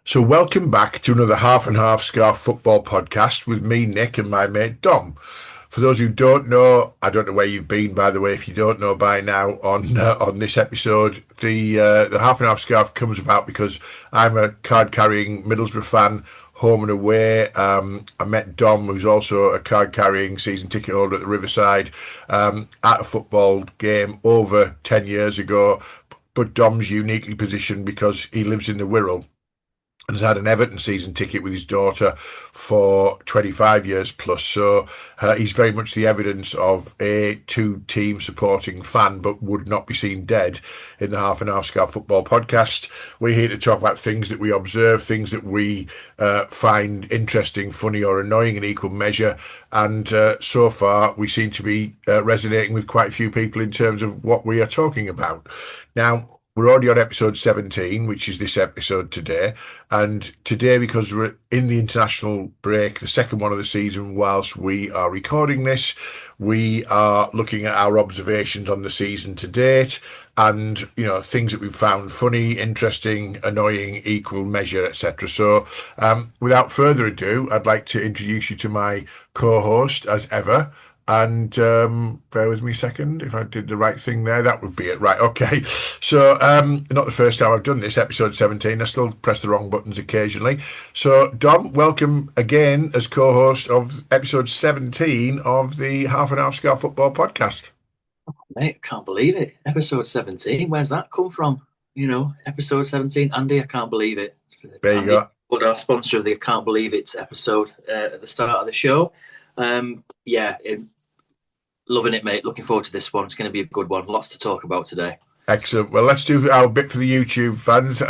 So, welcome back to another Half and Half Scarf football podcast with me, Nick, and my mate Dom. For those who don't know, I don't know where you've been, by the way. If you don't know by now, on this episode, the Half and Half Scarf comes about because I'm a card-carrying Middlesbrough fan, home and away. I met Dom, who's also a card-carrying season ticket holder at the Riverside, at a football game over 10 years ago. But Dom's uniquely positioned because he lives in the Wirral and has had an Everton season ticket with his daughter for 25 years plus. So he's very much the evidence of a two-team supporting fan, but would not be seen dead in the Half and Half Scarf Football podcast. We're here to talk about things that we observe, things that we find interesting, funny or annoying in equal measure. And so far, we seem to be resonating with quite a few people in terms of what we are talking about. Now, we're already on episode 17, which is this episode today. And today, because we're in the international break, the second one of the season, whilst we are recording this, we are looking at our observations on the season to date and, you know, things that we've found funny, interesting, annoying, equal measure, etc. So without further ado, I'd like to introduce you to my co-host, as ever. And bear with me a second. If I did the right thing there, that would be it. Right, okay. So not the first time I've done this, episode 17. I still press the wrong buttons occasionally. So, Dom, welcome again as co-host of episode 17 of the Half and Half Scarf Football podcast. Mate, I can't believe it. Episode 17. Where's that come from? You know, episode 17. Andy, I can't believe it. There you go. Our sponsor of the I Can't Believe It's episode at the start of the show. Loving it, mate. Looking forward to this one. It's going to be a good one. Lots to talk about today. Excellent. Well, let's do our bit for the YouTube fans.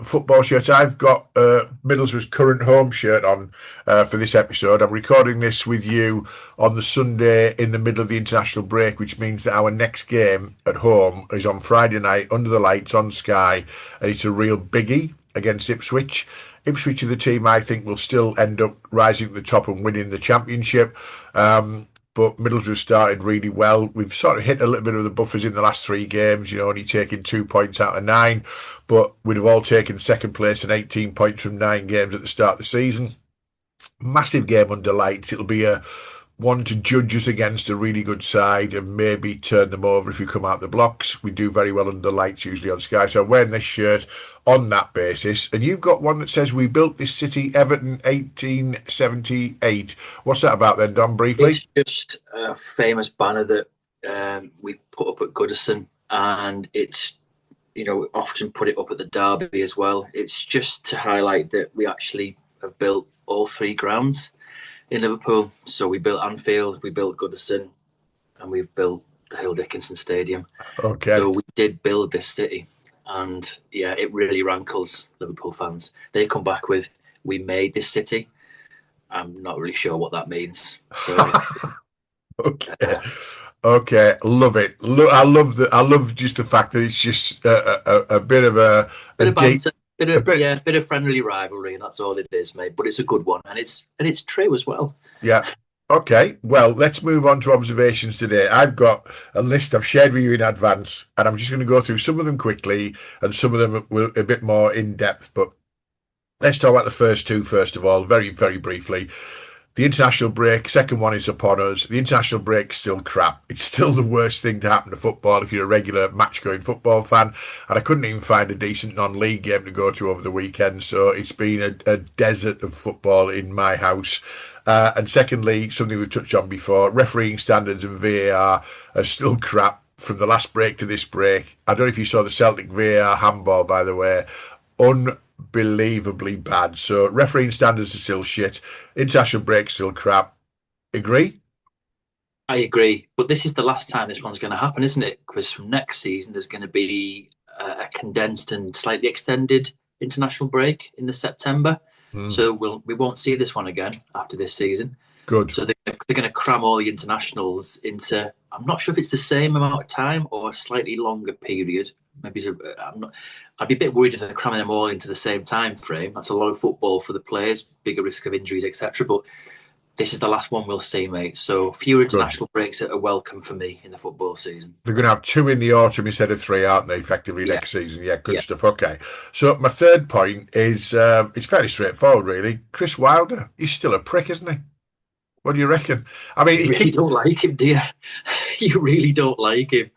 Football shirt. I've got Middlesbrough's current home shirt on for this episode. I'm recording this with you on the Sunday in the middle of the international break, which means that our next game at home is on Friday night under the lights on Sky, and it's a real biggie against Ipswich. Ipswich are the team I think will still end up rising to the top and winning the championship. But Middlesbrough started really well. We've sort of hit a little bit of the buffers in the last 3 games, you know, only taking 2 points out of 9. But we'd have all taken second place and 18 points from 9 games at the start of the season. Massive game under lights. It'll be a one to judge us against a really good side and maybe turn them over if you come out the blocks. We do very well under lights usually on Sky. So I'm wearing this shirt on that basis. And you've got one that says we built this city, Everton 1878. What's that about then, Don, briefly? It's just a famous banner that we put up at Goodison, and it's, you know, often put it up at the Derby as well. It's just to highlight that we actually have built all 3 grounds in Liverpool. So we built Anfield, we built Goodison, and we've built the Hill Dickinson Stadium. Okay. So we did build this city. And yeah, it really rankles Liverpool fans. They come back with, we made this city. I'm not really sure what that means. So Okay, love it. I love just the fact that it's just a bit of a banter. Bit of friendly rivalry, and that's all it is, mate. But it's a good one, and it's true as well. Yeah. Okay. Well, let's move on to observations today. I've got a list I've shared with you in advance, and I'm just going to go through some of them quickly, and some of them will a bit more in depth. But let's talk about the first 2 first of all, very, very briefly. The international break, second one is upon us. The international break's still crap. It's still the worst thing to happen to football if you're a regular match-going football fan. And I couldn't even find a decent non-league game to go to over the weekend. So it's been a desert of football in my house. And secondly, something we've touched on before, refereeing standards and VAR are still crap from the last break to this break. I don't know if you saw the Celtic VAR handball, by the way. Unbelievably bad. So refereeing standards are still shit. International break still crap. Agree? I agree. But this is the last time this one's going to happen, isn't it? Because from next season, there's going to be a condensed and slightly extended international break in the September. So we won't see this one again after this season. Good. So they're going to cram all the internationals into, I'm not sure if it's the same amount of time or a slightly longer period. Maybe I'd be a bit worried if they're cramming them all into the same time frame. That's a lot of football for the players, bigger risk of injuries, etc. But this is the last one we'll see, mate. So fewer Good. international breaks are welcome for me in the football season. They're going to have two in the autumn instead of three, aren't they, effectively Yeah, next season? Yeah, good yeah. stuff. Okay. So my third point is it's fairly straightforward, really. Chris Wilder, he's still a prick, isn't he? What do you reckon? I mean, You really don't like him, do you? You really don't like him.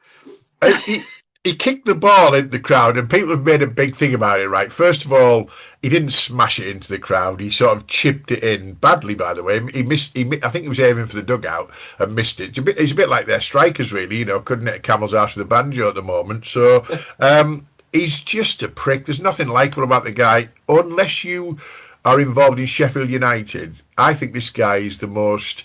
he, he kicked the ball into the crowd, and people have made a big thing about it, right? First of all, he didn't smash it into the crowd. He sort of chipped it in badly, by the way. He missed. I think he was aiming for the dugout and missed it. He's a bit like their strikers, really. You know, couldn't hit a camel's arse with a banjo at the moment. So he's just a prick. There's nothing likable about the guy, unless you are involved in Sheffield United. I think this guy is the most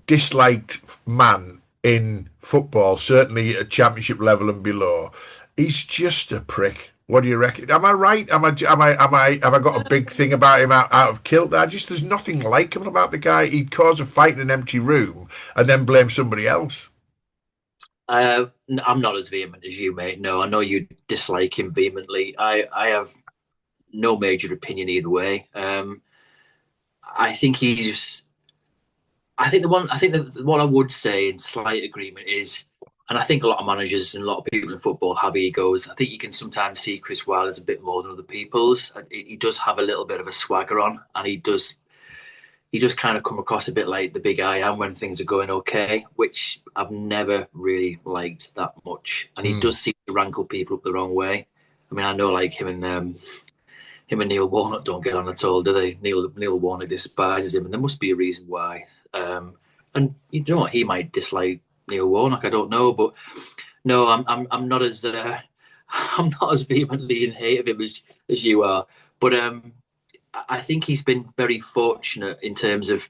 disliked man in football, certainly at championship level and below. He's just a prick. What do you reckon? Am I right? Have I got a big thing about him out of kilter? There's nothing likable about the guy. He'd cause a fight in an empty room and then blame somebody else. I'm not as vehement as you, mate. No, I know you dislike him vehemently. I have no major opinion either way. I think he's. I think the one. I think the one I would say in slight agreement is, and I think a lot of managers and a lot of people in football have egos. I think you can sometimes see Chris Wilder as a bit more than other people's. He does have a little bit of a swagger on, and he does kind of come across a bit like the big I am when things are going okay, which I've never really liked that much. And he does seem to rankle people up the wrong way. I mean, I know like him and Neil Warnock don't get on at all, do they? Neil Warnock despises him, and there must be a reason why. And you know what? He might dislike Neil Warnock. I don't know, but no, I'm not as I'm not as vehemently in hate of him as you are. But I think he's been very fortunate in terms of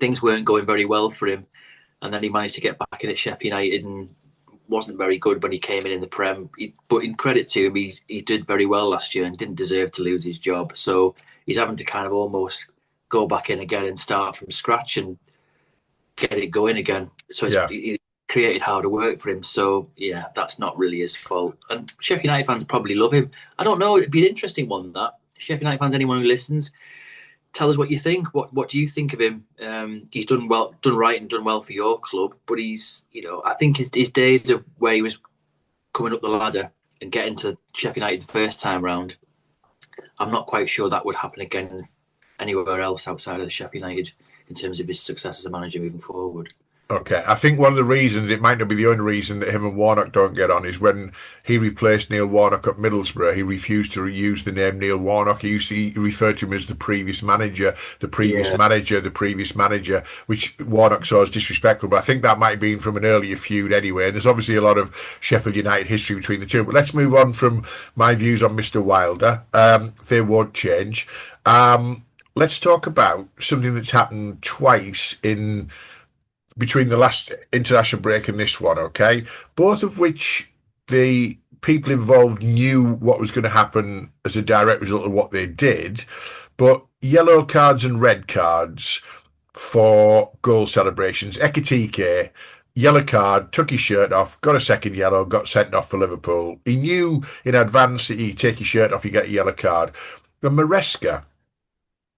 things weren't going very well for him, and then he managed to get back in at Sheffield United and wasn't very good when he came in the Prem. But in credit to him, he did very well last year and didn't deserve to lose his job. So he's having to kind of almost go back in again and start from scratch and get it going again. So Yeah. it created harder work for him. So yeah, that's not really his fault. And Sheffield United fans probably love him. I don't know. It'd be an interesting one, that. Sheffield United fans, anyone who listens, tell us what you think. What do you think of him? He's done right, and done well for your club. But I think his days of where he was coming up the ladder and getting to Sheffield United the first time round, I'm not quite sure that would happen again anywhere else outside of Sheffield United in terms of his success as a manager moving forward. Okay, I think one of the reasons, it might not be the only reason that him and Warnock don't get on, is when he replaced Neil Warnock at Middlesbrough, he refused to use the name Neil Warnock. He referred to him as the previous manager, the previous Yeah. manager, the previous manager, which Warnock saw as disrespectful. But I think that might have been from an earlier feud anyway. And there's obviously a lot of Sheffield United history between the two. But let's move on from my views on Mr. Wilder. They won't change. Let's talk about something that's happened twice in between the last international break and this one, okay? Both of which the people involved knew what was going to happen as a direct result of what they did, but yellow cards and red cards for goal celebrations. Ekitike, yellow card, took his shirt off, got a second yellow, got sent off for Liverpool. He knew in advance that you take your shirt off, you get a yellow card. But Maresca,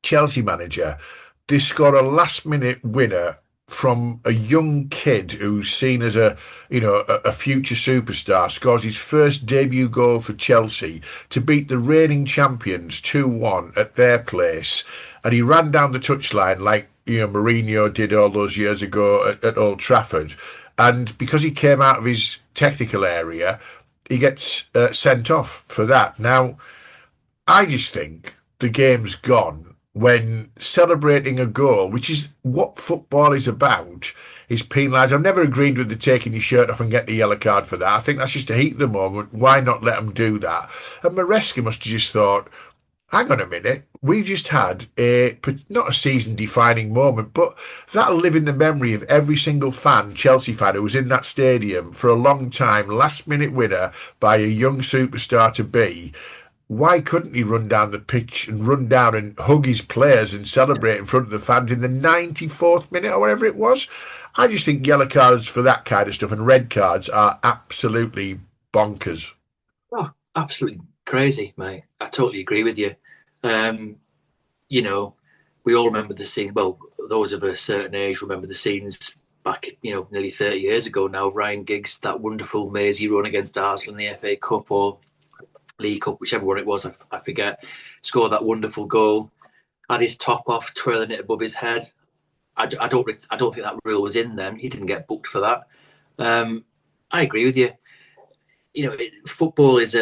Chelsea manager, they scored a last minute winner from a young kid who's seen as a future superstar, scores his first debut goal for Chelsea to beat the reigning champions 2-1 at their place, and he ran down the touchline like Mourinho did all those years ago at Old Trafford, and because he came out of his technical area, he gets sent off for that. Now, I just think the game's gone when celebrating a goal, which is what football is about, is penalised. I've never agreed with the taking your shirt off and getting the yellow card for that. I think that's just to heat the moment. Why not let them do that? And Maresca must have just thought, hang on a minute, we just had not a season-defining moment, but that'll live in the memory of every single fan, Chelsea fan, who was in that stadium for a long time, last-minute winner by a young superstar to be. Why couldn't he run down the pitch and run down and hug his players and celebrate in front of the fans in the 94th minute or whatever it was? I just think yellow cards for that kind of stuff and red cards are absolutely bonkers. Oh, absolutely crazy, mate. I totally agree with you. Um, you know, we all remember the scene. Well, those of a certain age remember the scenes back, nearly 30 years ago now. Ryan Giggs, that wonderful mazy run against Arsenal in the FA Cup or League Cup, whichever one it was, I forget. Scored that wonderful goal, had his top off, twirling it above his head. I don't think that rule was in then. He didn't get booked for that. I agree with you. Football is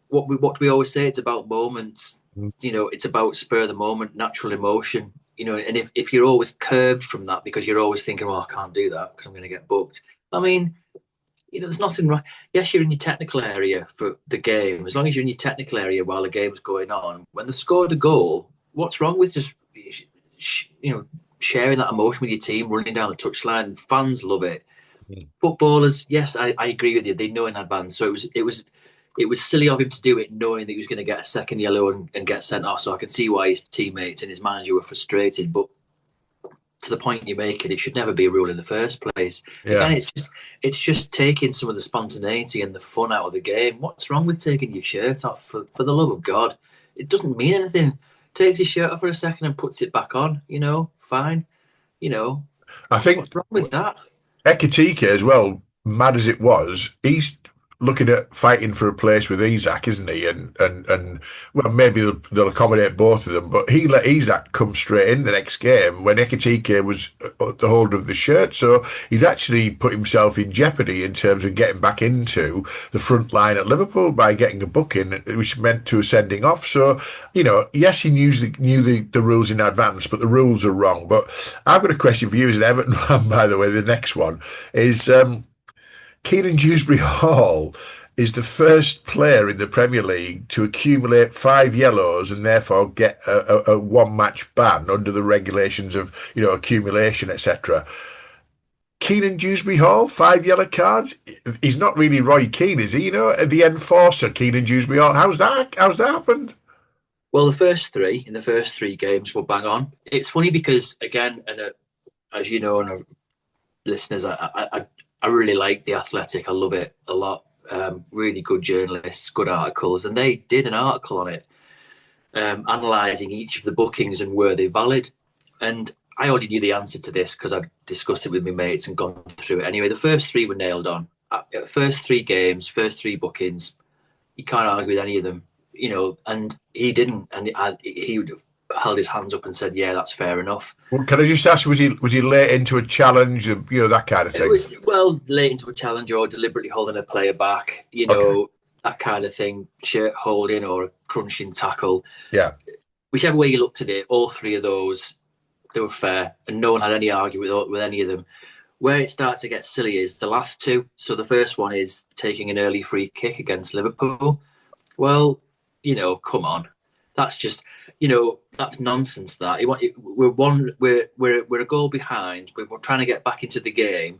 what we always say. It's about moments. It's about spur of the moment, natural emotion. And if you're always curbed from that because you're always thinking, "Well, I can't do that because I'm going to get booked." I mean, there's nothing wrong. Yes, you're in your technical area for the game. As long as you're in your technical area while the game's going on, when they scored a goal, what's wrong with just sharing that emotion with your team, running down the touchline? Fans love it. Footballers, yes, I agree with you. They know in advance. So it was silly of him to do it, knowing that he was going to get a second yellow and get sent off. So I can see why his teammates and his manager were frustrated. But to the point you're making, it should never be a rule in the first place. Yeah. Again, it's just taking some of the spontaneity and the fun out of the game. What's wrong with taking your shirt off? For the love of God, it doesn't mean anything. Takes his shirt off for a second and puts it back on. Fine. I think what's wrong with that? Ekitike as well, mad as it was, he's looking at fighting for a place with Isak, isn't he? And well, maybe they'll accommodate both of them, but he let Isak come straight in the next game when Ekitike was at the holder of the shirt. So he's actually put himself in jeopardy in terms of getting back into the front line at Liverpool by getting a booking, which meant to a sending off. So, yes, he knew the rules in advance, but the rules are wrong. But I've got a question for you as an Everton fan, by the way. The next one is... Keenan Dewsbury-Hall is the first player in the Premier League to accumulate 5 yellows and therefore get a one-match ban under the regulations of, accumulation, etc. Keenan Dewsbury-Hall, 5 yellow cards. He's not really Roy Keane, is he? The enforcer, Keenan Dewsbury-Hall. How's that happened? Well, the first 3 games were bang on. It's funny because, again, and as you know, and listeners, I really like The Athletic. I love it a lot. Really good journalists, good articles. And they did an article on it, analysing each of the bookings and were they valid. And I already knew the answer to this because I'd discussed it with my mates and gone through it. Anyway, the first 3 were nailed on. First 3 games, first 3 bookings, you can't argue with any of them, and he didn't. And he would have held his hands up and said, "Yeah, that's fair enough." Well, can I just ask, was he late into a challenge, that kind of thing? It was, late into a challenge or deliberately holding a player back, okay. That kind of thing, shirt holding or a crunching tackle. Yeah. Whichever way you looked at it, all 3 of those, they were fair and no one had any argument with any of them. Where it starts to get silly is the last 2. So the first one is taking an early free kick against Liverpool. Well, come on. That's just, that's nonsense. That we're a goal behind. We're trying to get back into the game,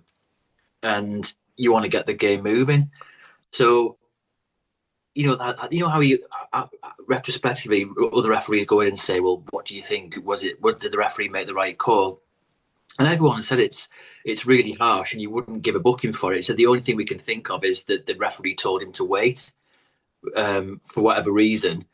and you want to get the game moving. So, how you retrospectively other referees go in and say, "Well, what do you think? Did the referee make the right call?" And everyone said it's really harsh, and you wouldn't give a booking for it. So the only thing we can think of is that the referee told him to wait for whatever reason.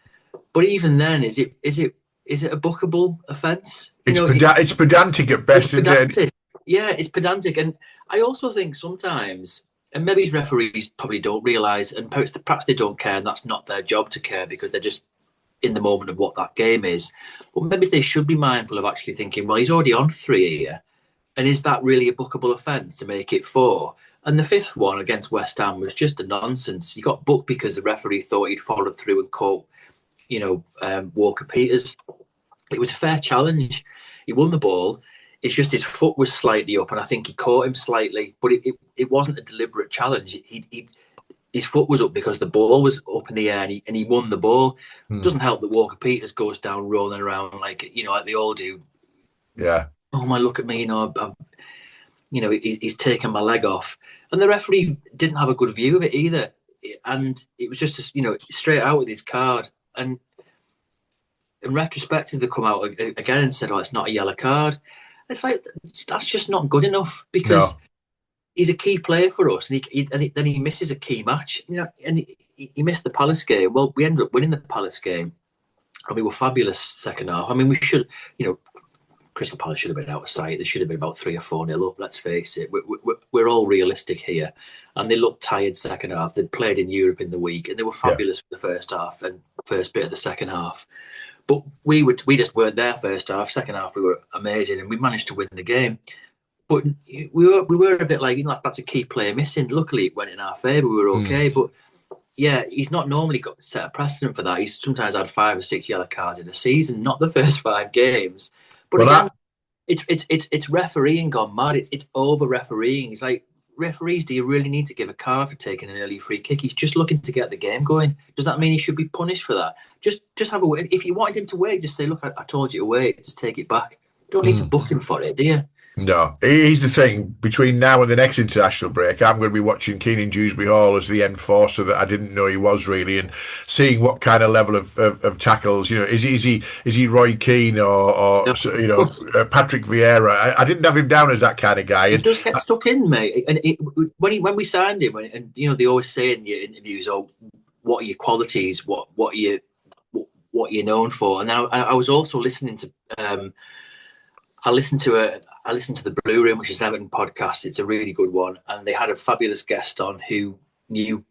But even then, is it a bookable offence? It's pedantic at best, isn't it? Yeah, it's pedantic. And I also think sometimes, and maybe these referees probably don't realise, and perhaps they don't care, and that's not their job to care because they're just in the moment of what that game is. But maybe they should be mindful of actually thinking, well, he's already on 3 here. And is that really a bookable offence to make it 4? And the 5th one against West Ham was just a nonsense. He got booked because the referee thought he'd followed through and caught Walker Peters. It was a fair challenge. He won the ball. It's just his foot was slightly up, and I think he caught him slightly. But it wasn't a deliberate challenge. His foot was up because the ball was up in the air, and he won the ball. It doesn't help that Walker Peters goes down rolling around like they all do. Yeah. Oh my, look at me! He's taken my leg off, and the referee didn't have a good view of it either. And it was just straight out with his card. And in retrospective, they come out again and said, "Oh, it's not a yellow card." It's like that's just not good enough because he's a key player for us, and then he misses a key match. And he missed the Palace game. Well, we ended up winning the Palace game, and we were fabulous second half. I mean, we should, Crystal Palace should have been out of sight. They should have been about 3 or 4-0 up. Let's face it. We're all realistic here, and they looked tired second half. They'd played in Europe in the week, and they were fabulous for the first half and first bit of the second half. But we just weren't there first half. Second half, we were amazing, and we managed to win the game. But we were a bit like, that's a key player missing. Luckily, it went in our favour. We were okay, but yeah, he's not normally got set a precedent for that. He's sometimes had 5 or 6 yellow cards in a season, not the first 5 games. But well, again, it's refereeing gone mad. It's over refereeing. It's like, referees, do you really need to give a card for taking an early free kick? He's just looking to get the game going. Does that mean he should be punished for that? Just have a wait. If you wanted him to wait, just say, look, I told you to wait. Just take it back. You don't need to book him for it, do you? No. Here's the thing. Between now and the next international break, I'm going to be watching Keenan Dewsbury Hall as the enforcer that I didn't know he was really, and seeing what kind of level of tackles. Is he Roy Keane or no. Patrick Vieira? I didn't have him down as that kind of guy. He does get stuck in, mate. And when we signed him, and they always say in your interviews, "Oh, what are your qualities? What are you known for?" And then I was also listening to. I listened to the Blue Room, which is an Everton podcast. It's a really good one, and they had a fabulous guest on who knew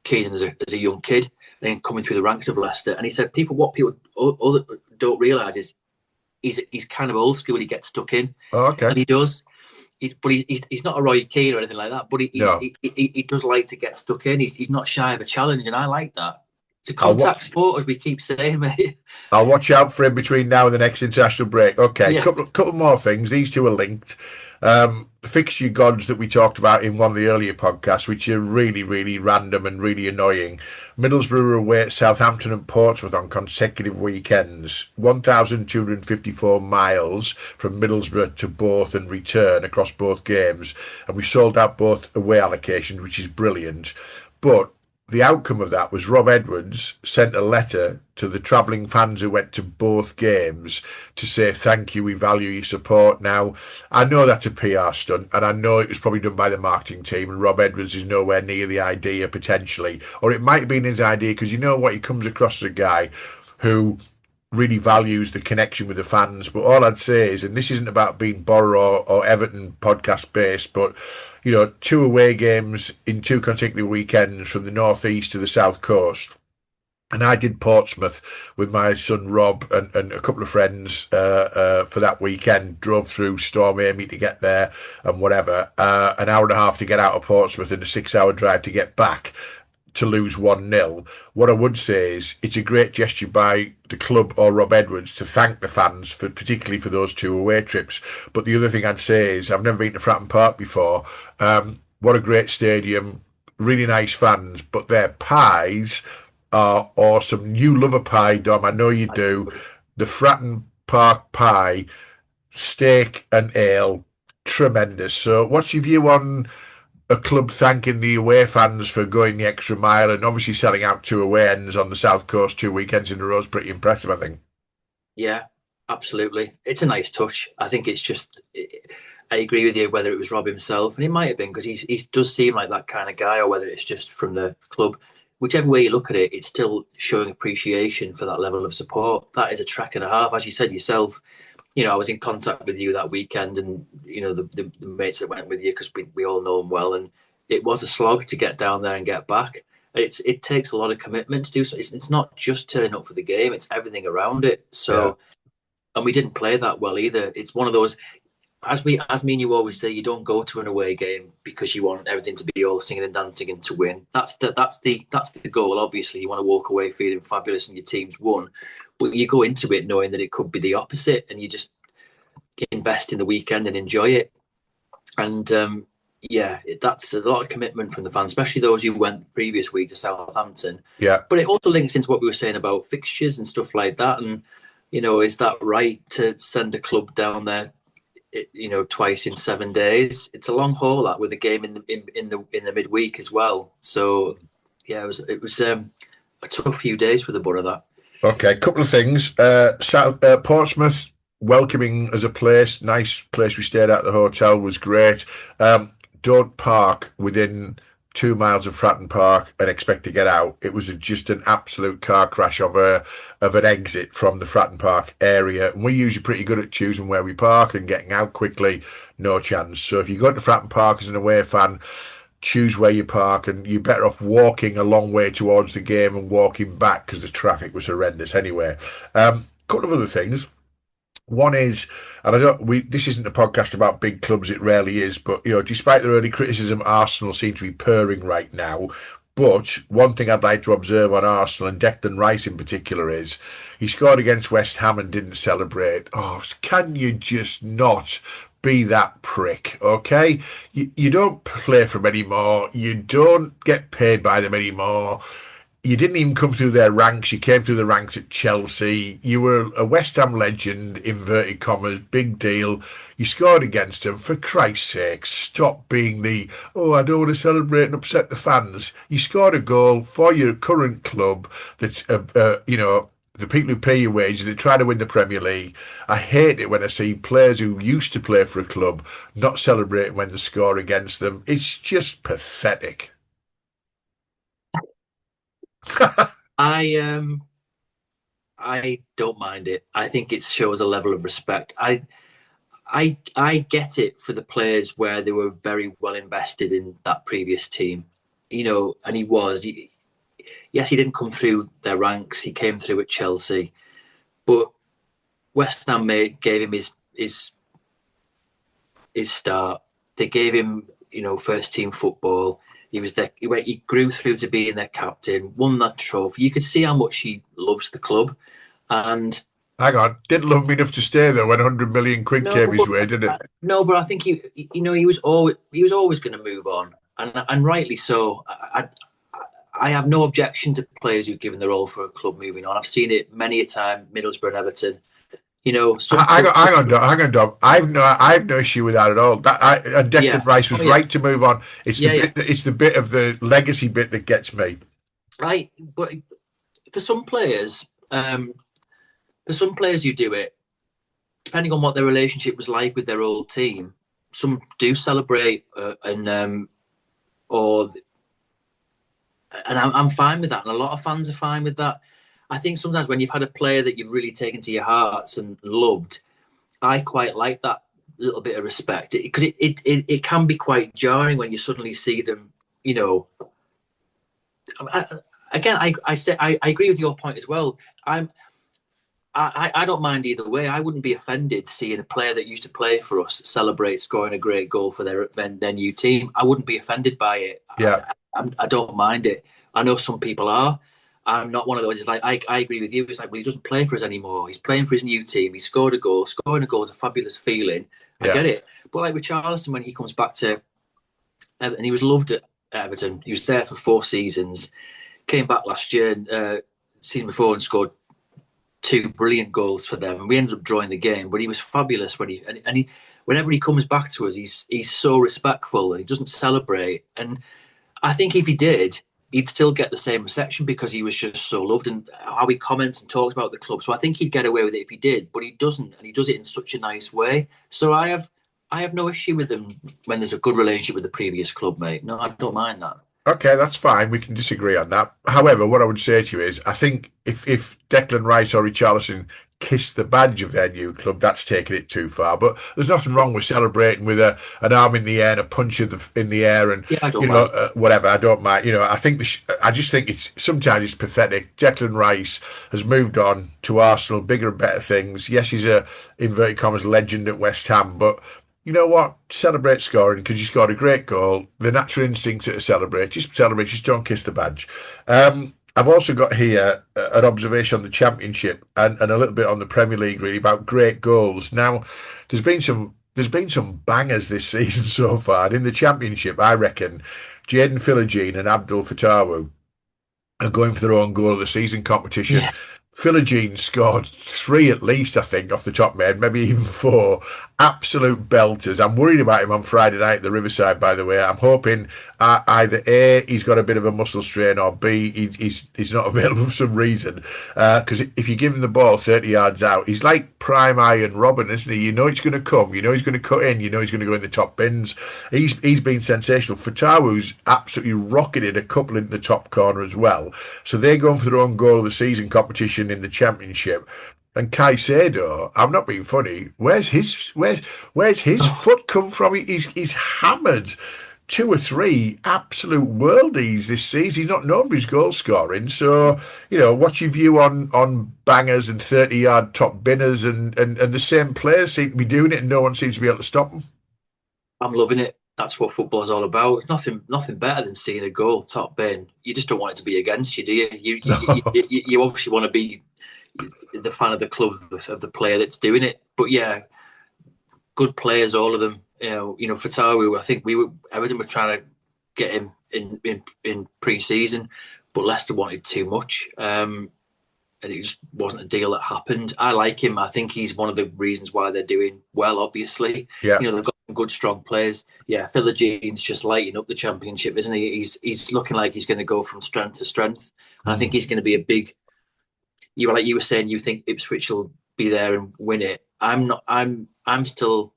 Keenan as a young kid, and then coming through the ranks of Leicester. And he said, what people don't realise is he's kind of old school. He gets stuck in, and he does. But he's not a Roy Keane or anything like that. But he does like to get stuck in. He's not shy of a challenge, and I like that. It's a contact sport, as we keep saying, mate. I'll watch out for him between now and the next international break. Okay, yeah. Couple more things. These two are linked. The fixture gods that we talked about in one of the earlier podcasts, which are really, really random and really annoying. Middlesbrough are away at Southampton and Portsmouth on consecutive weekends. 1,254 miles from Middlesbrough to both and return across both games. And we sold out both away allocations, which is brilliant. But the outcome of that was Rob Edwards sent a letter to the travelling fans who went to both games to say thank you, we value your support. Now, I know that's a PR stunt, and I know it was probably done by the marketing team, and Rob Edwards is nowhere near the idea potentially, or it might have been his idea, because you know what, he comes across as a guy who really values the connection with the fans. But all I'd say is, and this isn't about being Boro or Everton podcast based, but 2 away games in 2 consecutive weekends from the northeast to the south coast. And I did Portsmouth with my son Rob and a couple of friends for that weekend. Drove through Storm Amy to get there and whatever. An hour and a half to get out of Portsmouth and a 6-hour drive to get back, to lose 1-0. What I would say is it's a great gesture by the club or Rob Edwards to thank the fans, particularly for those 2 away trips. But the other thing I'd say is, I've never been to Fratton Park before. What a great stadium, really nice fans, but their pies are awesome. You love a pie, Dom, I know you do. The Fratton Park pie, steak and ale, tremendous. So what's your view on a club thanking the away fans for going the extra mile, and obviously selling out 2 away ends on the south coast 2 weekends in a row is pretty impressive, I think. Yeah, absolutely. It's a nice touch. I think it's just, I agree with you, whether it was Rob himself, and it might have been because he does seem like that kind of guy, or whether it's just from the club. Whichever way you look at it, it's still showing appreciation for that level of support. That is a track and a half, as you said yourself. I was in contact with you that weekend, and the mates that went with you, because we all know them well, and it was a slog to get down there and get back. It takes a lot of commitment to do so. It's not just turning up for the game; it's everything around it. So, and we didn't play that well either. It's one of those, as me and you always say, you don't go to an away game because you want everything to be all singing and dancing and to win. That's the goal. Obviously, you want to walk away feeling fabulous and your team's won. But you go into it knowing that it could be the opposite, and you just invest in the weekend and enjoy it. And that's a lot of commitment from the fans, especially those who went the previous week to Southampton. Yeah. But it also links into what we were saying about fixtures and stuff like that. And is that right to send a club down there, twice in 7 days? It's a long haul, that, with a game in the midweek as well. So yeah, it was a tough few days for the Boro, that. Okay, couple of things. Portsmouth, welcoming as a place, nice place. We stayed at the hotel, was great. Don't park within 2 miles of Fratton Park and expect to get out. It was just an absolute car crash of an exit from the Fratton Park area. And we're usually pretty good at choosing where we park and getting out quickly. No chance. So if you go to Fratton Park as an away fan, choose where you park, and you're better off walking a long way towards the game and walking back because the traffic was horrendous anyway. Couple of other things. One is, and I don't, this isn't a podcast about big clubs, it rarely is, but, despite their early criticism, Arsenal seem to be purring right now. But one thing I'd like to observe on Arsenal, and Declan Rice in particular, is he scored against West Ham and didn't celebrate. Oh, can you just not be that prick, okay? You don't play for them anymore. You don't get paid by them anymore. You didn't even come through their ranks. You came through the ranks at Chelsea. You were a West Ham legend, inverted commas, big deal. You scored against them. For Christ's sake, stop being I don't want to celebrate and upset the fans. You scored a goal for your current club that's, the people who pay your wages, they try to win the Premier League. I hate it when I see players who used to play for a club not celebrating when they score against them. It's just pathetic. I I don't mind it. I think it shows a level of respect. I get it for the players where they were very well invested in that previous team, and he was. Yes, he didn't come through their ranks. He came through at Chelsea, but West Ham gave him his start. They gave him, first team football. He was there. He grew through to being their captain. Won that trophy. You could see how much he loves the club. And hang on, didn't love me enough to stay there when 100 million quid came his way, did it? No, but I think he was always going to move on, and rightly so. I have no objection to players who've given their all for a club moving on. I've seen it many a time, Middlesbrough and Everton. Hang on, Dom. I've no issue with that at all. And Declan Rice was right to move on. It's the bit of the legacy bit that gets me. Right, but for some players who do it, depending on what their relationship was like with their old team, some do celebrate and I'm fine with that, and a lot of fans are fine with that. I think sometimes when you've had a player that you've really taken to your hearts and loved, I quite like that little bit of respect, because it can be quite jarring when you suddenly see them. I agree with your point as well. I don't mind either way. I wouldn't be offended seeing a player that used to play for us celebrate scoring a great goal for their new team. I wouldn't be offended by it. Yeah, I don't mind it. I know some people are. I'm not one of those. It's like I agree with you. It's like, well, he doesn't play for us anymore. He's playing for his new team. He scored a goal. Scoring a goal is a fabulous feeling. I get it. But like with Richarlison, when he comes back to Everton, he was loved at Everton. He was there for 4 seasons. Came back last year, season before, and scored 2 brilliant goals for them. And we ended up drawing the game. But he was fabulous when he whenever he comes back to us, he's so respectful and he doesn't celebrate. And I think if he did, he'd still get the same reception because he was just so loved and how he comments and talks about the club. So I think he'd get away with it if he did, but he doesn't, and he does it in such a nice way. So I have no issue with him when there's a good relationship with the previous club, mate. No, I don't mind that. Okay, that's fine. We can disagree on that. However, what I would say to you is, I think if Declan Rice or Richarlison kiss the badge of their new club, that's taking it too far. But there's nothing wrong with celebrating with an arm in the air and a punch in the air and whatever. I don't mind. I just think sometimes it's pathetic. Declan Rice has moved on to Arsenal, bigger and better things. Yes, he's a inverted commas legend at West Ham, but you know what? Celebrate scoring because you scored a great goal. The natural instinct to celebrate. Just celebrate. Just don't kiss the badge. I've also got here an observation on the Championship and a little bit on the Premier League, really, about great goals. Now, there's been some bangers this season so far. And in the Championship, I reckon Jadon Philogene and Abdul Fatawu are going for their own goal of the season competition. Yeah. Philogene scored three at least, I think, off the top man, maybe even four. Absolute belters. I'm worried about him on Friday night at the Riverside, by the way. I'm hoping either A, he's got a bit of a muscle strain, or B, he's not available for some reason. Because if you give him the ball 30 yards out, he's like prime Iron Robin, isn't he? You know it's going to come. You know he's going to cut in. You know he's going to go in the top bins. He's been sensational. Fatawu's absolutely rocketed a couple in the top corner as well. So they're going for their own goal of the season competition in the Championship. And Caicedo, I'm not being funny. Where's his foot come from? He's hammered two or three absolute worldies this season. He's not known for his goal scoring. So, what's your view on bangers and 30-yard top binners and the same players seem to be doing it and no one seems to be able to stop them? I'm loving it. That's what football is all about. It's nothing better than seeing a goal top bin. You just don't want it to be against you, do you? You obviously want to be the fan of the club, of the player that's doing it. But yeah, good players, all of them. Fatawu, I think Everton were trying to get him in pre-season, but Leicester wanted too much. And it just wasn't a deal that happened. I like him. I think he's one of the reasons why they're doing well, obviously. Yeah. They've got some good, strong players. Yeah, Philogene's just lighting up the Championship, isn't he? He's looking like he's going to go from strength to strength. And I think he's going to be a big... Like you were saying, you think Ipswich will be there and win it. I'm not. I'm still...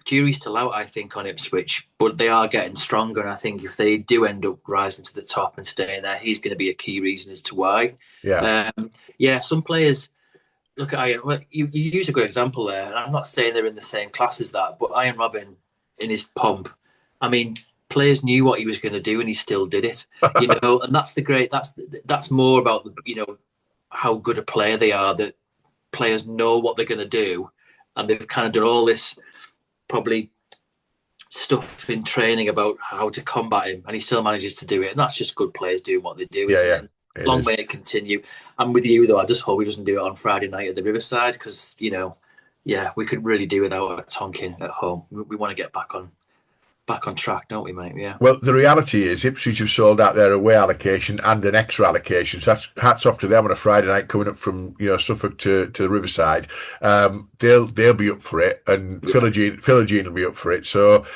Jury's still out, I think, on Ipswich, but they are getting stronger. And I think if they do end up rising to the top and staying there, he's going to be a key reason as to why. Yeah. Some players look at Iron. Well, you use a good example there. And I'm not saying they're in the same class as that, but Iron Robin in his pomp. I mean, players knew what he was going to do, and he still did it. And that's more about how good a player they are. That players know what they're going to do, and they've kind of done all this probably stuff in training about how to combat him, and he still manages to do it. And that's just good players doing what they do. Long way to continue. I'm with you though. I just hope he doesn't do it on Friday night at the Riverside, because we could really do without a Tonkin at home. We want to get back on track, don't we, mate? Yeah. Well, the reality is Ipswich have sold out their away allocation and an extra allocation. So that's hats off to them on a Friday night coming up from Suffolk to the Riverside. They'll be up for it, and Philogene will be up for it. So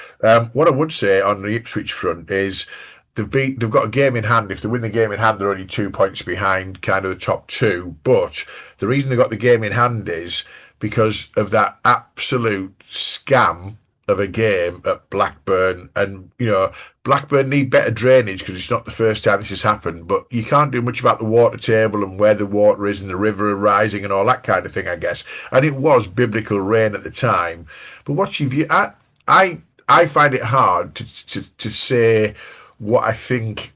what I would say on the Ipswich front is they've got a game in hand. If they win the game in hand, they're only 2 points behind kind of the top two. But the reason they got the game in hand is because of that absolute scam of a game at Blackburn. And Blackburn need better drainage, because it's not the first time this has happened, but you can't do much about the water table and where the water is and the river rising and all that kind of thing, I guess. And it was biblical rain at the time. But what's your view? I find it hard to say what I think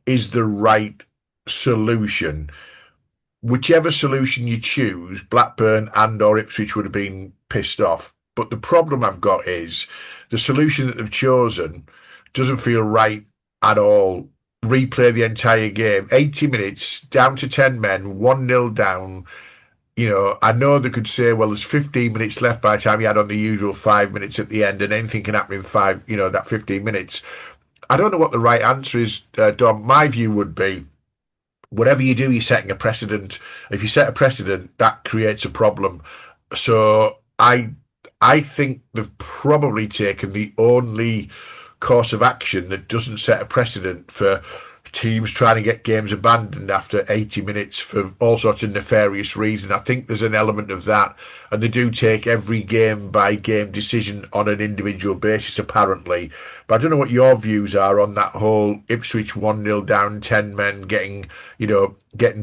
is the right solution. Whichever solution you choose, Blackburn and or Ipswich would have been pissed off. But the problem I've got is the solution that they've chosen doesn't feel right at all. Replay the entire game, 80 minutes, down to 10 men, 1-0 down. I know they could say, well, there's 15 minutes left by the time you add on the usual 5 minutes at the end, and anything can happen in that 15 minutes. I don't know what the right answer is, Dom. My view would be, whatever you do, you're setting a precedent. If you set a precedent, that creates a problem. So I think they've probably taken the only course of action that doesn't set a precedent for teams trying to get games abandoned after 80 minutes for all sorts of nefarious reasons. I think there's an element of that, and they do take every game-by-game decision on an individual basis, apparently. But I don't know what your views are on that whole Ipswich 1-0 down, 10 men getting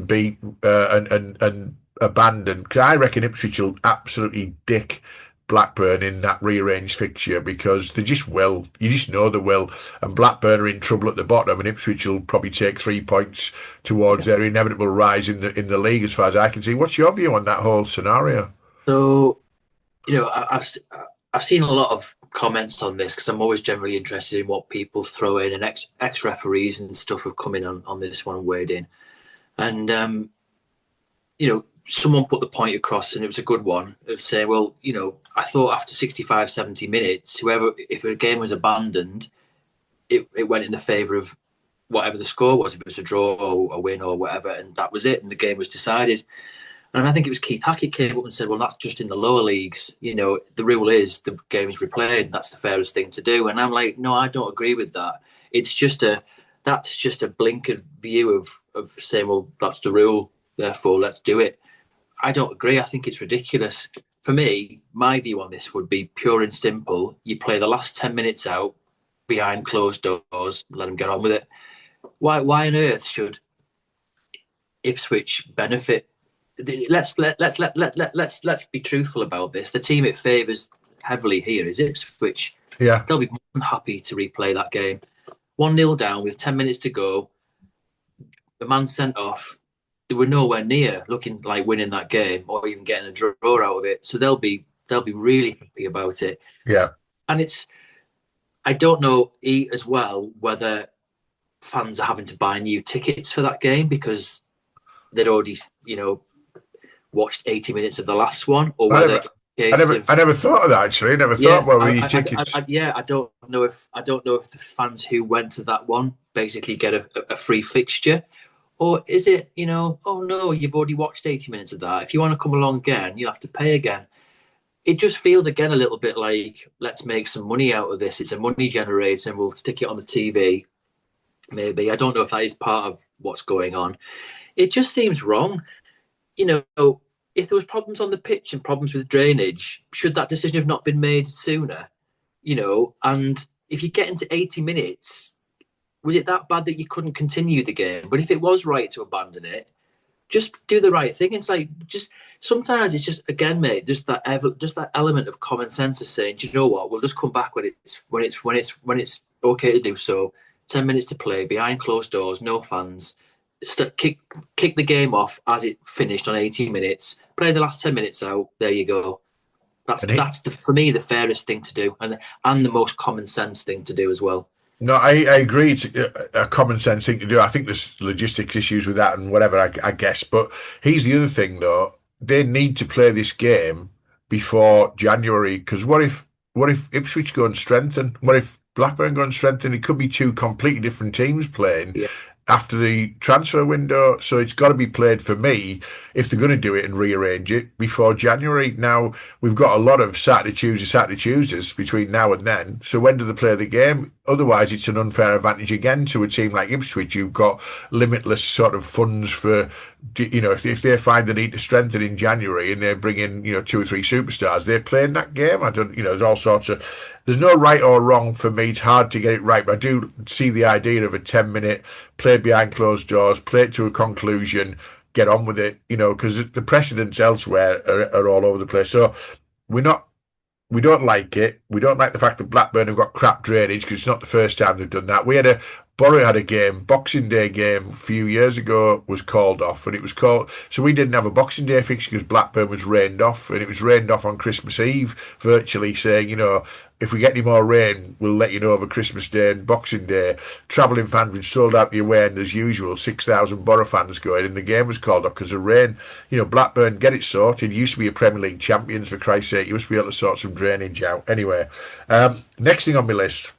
beat and abandoned. Because I reckon Ipswich will absolutely dick Blackburn in that rearranged fixture, because they just will. You just know they will. And Blackburn are in trouble at the bottom, and Ipswich will probably take 3 points towards their inevitable rise in the league, as far as I can see. What's your view on that whole scenario? So, I've seen a lot of comments on this, because I'm always generally interested in what people throw in, and ex-referees and stuff have come in on this one and weighed in. And, someone put the point across, and it was a good one, of saying, well, I thought after 65, 70 minutes, if a game was abandoned, it went in the favour of whatever the score was, if it was a draw or a win or whatever, and that was it, and the game was decided. And I think it was Keith Hackett came up and said, well, that's just in the lower leagues. The rule is the game is replayed. That's the fairest thing to do. And I'm like, no, I don't agree with that. That's just a blinkered view of saying, well, that's the rule, therefore let's do it. I don't agree. I think it's ridiculous. For me, my view on this would be pure and simple. You play the last 10 minutes out behind closed doors, let them get on with it. Why on earth should Ipswich benefit? Let's be truthful about this. The team it favours heavily here is Ipswich. Yeah. They'll be more than happy to replay that game. 1-0 down with 10 minutes to go. The man sent off. They were nowhere near looking like winning that game or even getting a draw out of it. So they'll be really happy about it. Yeah. And I don't know as well whether fans are having to buy new tickets for that game because they'd already, watched 80 minutes of the last one, or whether I never thought of that actually. I never thought were your tickets. I don't know if the fans who went to that one basically get a free fixture, or is it oh no, you've already watched 80 minutes of that. If you want to come along again, you have to pay again. It just feels again a little bit like let's make some money out of this. It's a money generator, and we'll stick it on the TV. Maybe I don't know if that is part of what's going on. It just seems wrong. If there was problems on the pitch and problems with drainage, should that decision have not been made sooner? And if you get into 80 minutes, was it that bad that you couldn't continue the game? But if it was right to abandon it, just do the right thing. It's like sometimes it's just again, mate, just that element of common sense of saying, do you know what? We'll just come back when it's okay to do so. 10 minutes to play behind closed doors, no fans. Kick the game off as it finished on 80 minutes. Play the last 10 minutes out. There you go. That's for me the fairest thing to do, and the most common sense thing to do as well. No, I agree. It's a common sense thing to do. I think there's logistics issues with that and whatever, I guess. But here's the other thing, though. They need to play this game before January, because what if Ipswich go and strengthen? What if Blackburn go and strengthen? It could be two completely different teams playing. Yeah. After the transfer window, so it's got to be played for me if they're going to do it and rearrange it before January. Now, we've got a lot of Saturday Tuesdays between now and then, so when do they play the game? Otherwise, it's an unfair advantage again to a team like Ipswich. You've got limitless sort of funds for, if they find the need to strengthen in January and they bring in, 2 or 3 superstars, they're playing that game. There's all sorts of, there's no right or wrong for me. It's hard to get it right, but I do see the idea of a 10-minute play behind closed doors, play it to a conclusion, get on with it, because the precedents elsewhere are all over the place. So we don't like it. We don't like the fact that Blackburn have got crap drainage because it's not the first time they've done that. Boro had a game, Boxing Day game, a few years ago was called off, and it was called, so we didn't have a Boxing Day fixture because Blackburn was rained off, and it was rained off on Christmas Eve, virtually saying, if we get any more rain, we'll let you know over Christmas Day and Boxing Day. Travelling fans had sold out the away end as usual, 6,000 Boro fans going, and the game was called off because of rain. Blackburn, get it sorted. You used to be a Premier League champions, for Christ's sake. You must be able to sort some drainage out. Anyway, next thing on my list,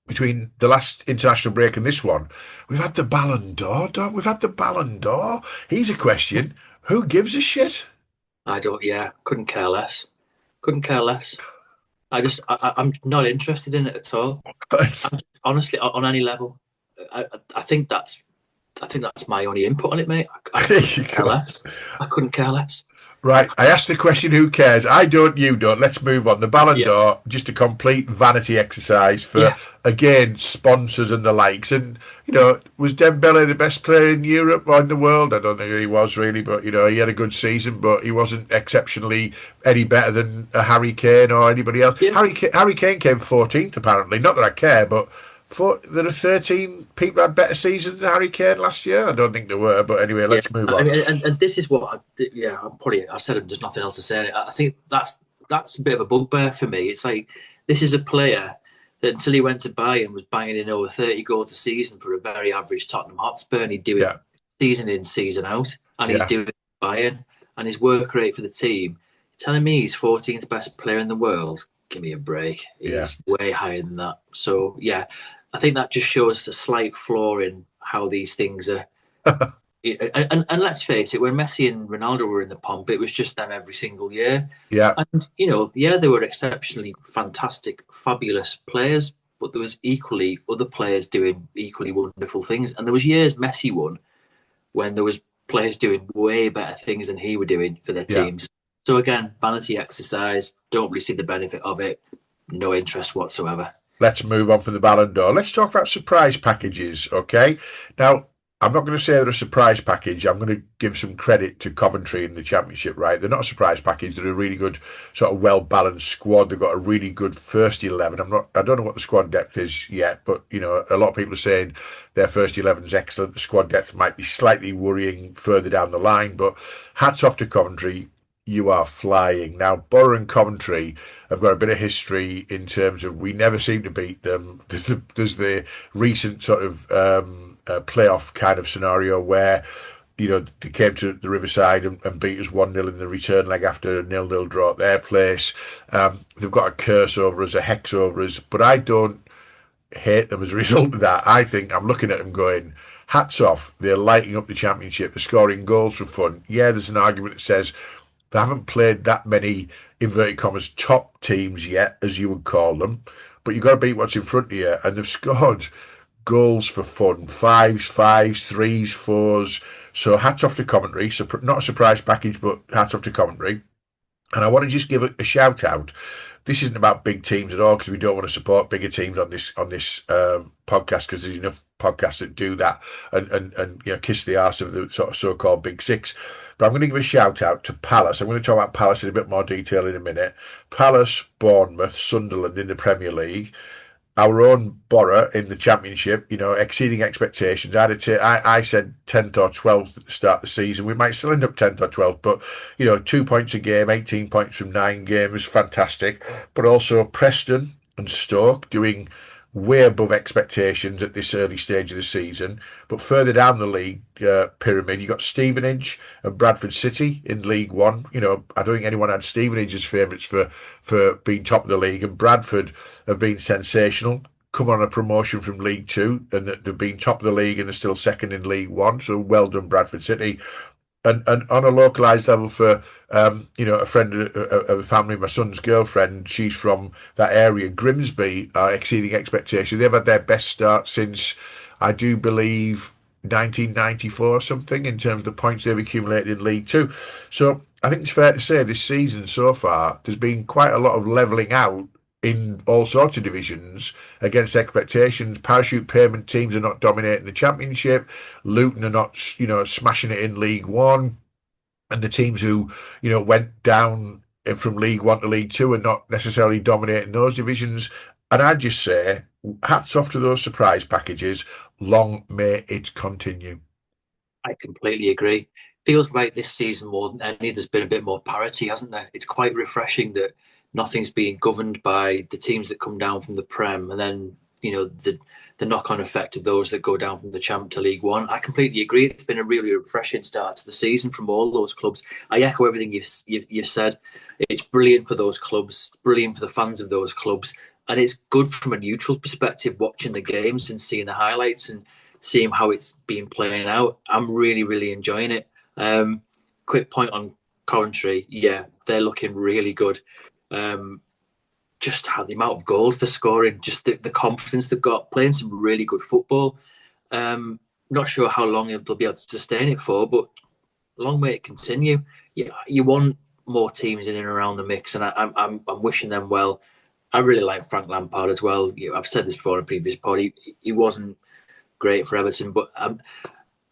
between the last international break and this one, we've had the Ballon d'Or, don't we? We've had the Ballon d'Or. Here's a question. Who gives a shit? Couldn't care less. I'm not interested in it at all. Honestly, on any level. I think that's my only input on it, mate. I couldn't care less. I couldn't care less. Right, I asked the question, who cares? I don't, you don't. Let's move on. The Ballon d'Or, just a complete vanity exercise for, again, sponsors and the likes. And, was Dembele the best player in Europe or in the world? I don't think he was really, but, he had a good season, but he wasn't exceptionally any better than a Harry Kane or anybody else. Yeah. Harry Kane came 14th, apparently. Not that I care, but there are 13 people who had better seasons than Harry Kane last year. I don't think there were, but anyway, let's move on. And this is what I said there's nothing else to say. I think that's a bit of a bugbear for me. It's like, this is a player that until he went to Bayern was banging in over 30 goals a season for a very average Tottenham Hotspur, and he'd do it season in, season out, and he's doing it for Bayern, and his work rate for the team. You're telling me he's 14th best player in the world? Give me a break. He's way higher than that. So, I think that just shows a slight flaw in how these things are And let's face it, when Messi and Ronaldo were in the pomp, it was just them every single year. Yeah, And yeah, they were exceptionally fantastic, fabulous players, but there was equally other players doing equally wonderful things. And there was years Messi won when there was players doing way better things than he were doing for their yeah. teams. So again, vanity exercise. Don't really see the benefit of it. No interest whatsoever. Let's move on from the Ballon d'Or. Let's talk about surprise packages, okay? Now, I'm not going to say they're a surprise package. I'm going to give some credit to Coventry in the Championship, right? They're not a surprise package. They're a really good, sort of well-balanced squad. They've got a really good first 11. I don't know what the squad depth is yet, but, a lot of people are saying their first 11 is excellent. The squad depth might be slightly worrying further down the line, but hats off to Coventry. You are flying. Now, Boro and Coventry have got a bit of history in terms of we never seem to beat them. There's the recent sort of playoff kind of scenario where, they came to the Riverside and beat us 1-0 in the return leg after a 0-0 draw at their place. They've got a curse over us, a hex over us, but I don't hate them as a result of that. I think I'm looking at them going, hats off. They're lighting up the Championship. They're scoring goals for fun. Yeah, there's an argument that says they haven't played that many, inverted commas, top teams yet, as you would call them. But you've got to beat what's in front of you. And they've scored goals for fun. Fives, threes, fours. So hats off to Coventry. So not a surprise package, but hats off to Coventry. And I want to just give a shout out. This isn't about big teams at all because we don't want to support bigger teams on this podcast because there's enough podcasts that do that and kiss the arse of the sort of so-called big six. But I'm going to give a shout out to Palace. I'm going to talk about Palace in a bit more detail in a minute. Palace, Bournemouth, Sunderland in the Premier League. Our own Boro in the Championship, exceeding expectations. I said 10th or 12th at the start of the season. We might still end up 10th or 12th, but, 2 points a game, 18 points from 9 games, fantastic. But also Preston and Stoke doing way above expectations at this early stage of the season. But further down the league pyramid, you got Stevenage and Bradford City in League One. I don't think anyone had Stevenage as favourites for being top of the league, and Bradford have been sensational. Come on a promotion from League Two, and they've been top of the league and they're still second in League One. So well done, Bradford City. And on a localised level for a friend of the family, my son's girlfriend, she's from that area. Grimsby are exceeding expectations. They've had their best start since, I do believe, 1994 or something in terms of the points they've accumulated in League Two. So I think it's fair to say this season so far there's been quite a lot of levelling out in all sorts of divisions against expectations. Parachute payment teams are not dominating the Championship. Luton are not, smashing it in League One. And the teams who, went down from League One to League Two are not necessarily dominating those divisions. And I'd just say, hats off to those surprise packages. Long may it continue. I completely agree. Feels like this season more than any, there's been a bit more parity, hasn't there? It's quite refreshing that nothing's being governed by the teams that come down from the Prem, and then the knock-on effect of those that go down from the Champ to League One. I completely agree. It's been a really refreshing start to the season from all those clubs. I echo everything you've said. It's brilliant for those clubs, brilliant for the fans of those clubs, and it's good from a neutral perspective watching the games and seeing the highlights and seeing how it's been playing out. I'm really, really enjoying it. Quick point on Coventry. Yeah, they're looking really good. Just how the amount of goals they're scoring, just the confidence they've got, playing some really good football. Not sure how long they'll be able to sustain it for, but long may it continue. Yeah, you want more teams in and around the mix, and I'm wishing them well. I really like Frank Lampard as well. I've said this before in a previous pod. He wasn't great for Everton, but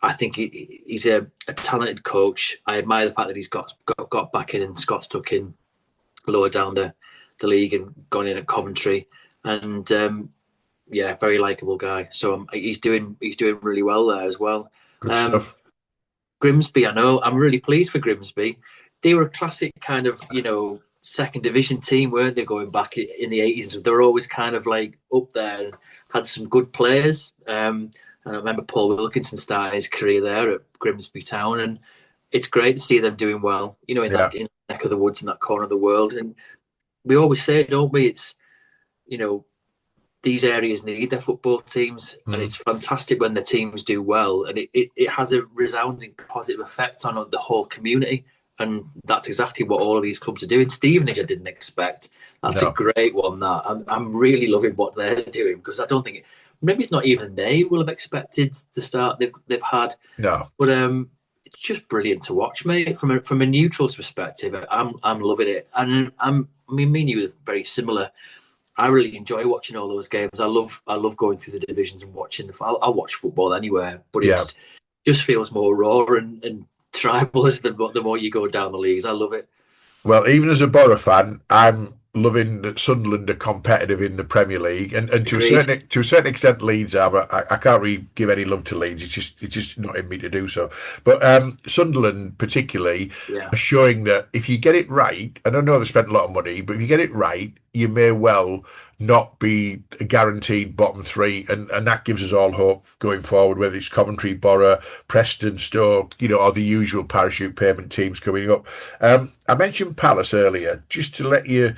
I think he's a talented coach. I admire the fact that he's got back in and Scott stuck in lower down the league and gone in at Coventry, and very likable guy. So he's doing really well there as well. Good stuff. Grimsby, I know. I'm really pleased for Grimsby. They were a classic kind of second division team, weren't they? Going back in the 80s, they were always kind of like up there and had some good players. And I remember Paul Wilkinson starting his career there at Grimsby Town, and it's great to see them doing well. In that neck of the woods, in that corner of the world. And we always say, don't we? It's these areas need their football teams, and Mm. it's fantastic when the teams do well, and it has a resounding positive effect on the whole community. And that's exactly what all of these clubs are doing. Stevenage, I didn't expect. That's a No, great one. That I'm really loving what they're doing, because I don't think maybe it's not even they will have expected the start they've had. no. But it's just brilliant to watch, mate. From a neutral's perspective, I'm loving it, and I mean, me and you are very similar. I really enjoy watching all those games. I love going through the divisions and watching I'll watch football anywhere, but Yeah. it's just feels more raw and tribal as the more you go down the leagues. I love it. Well, even as a Boro fan, I'm loving that Sunderland are competitive in the Premier League, and Agreed. to a certain extent, Leeds are. But I can't really give any love to Leeds. It's just not in me to do so. But Sunderland, particularly, Yeah, are showing that if you get it right, and I know they spent a lot of money, but if you get it right, you may well not be a guaranteed bottom three, and that gives us all hope going forward, whether it's Coventry, Boro, Preston, Stoke, or the usual parachute payment teams coming up. I mentioned Palace earlier, just to let you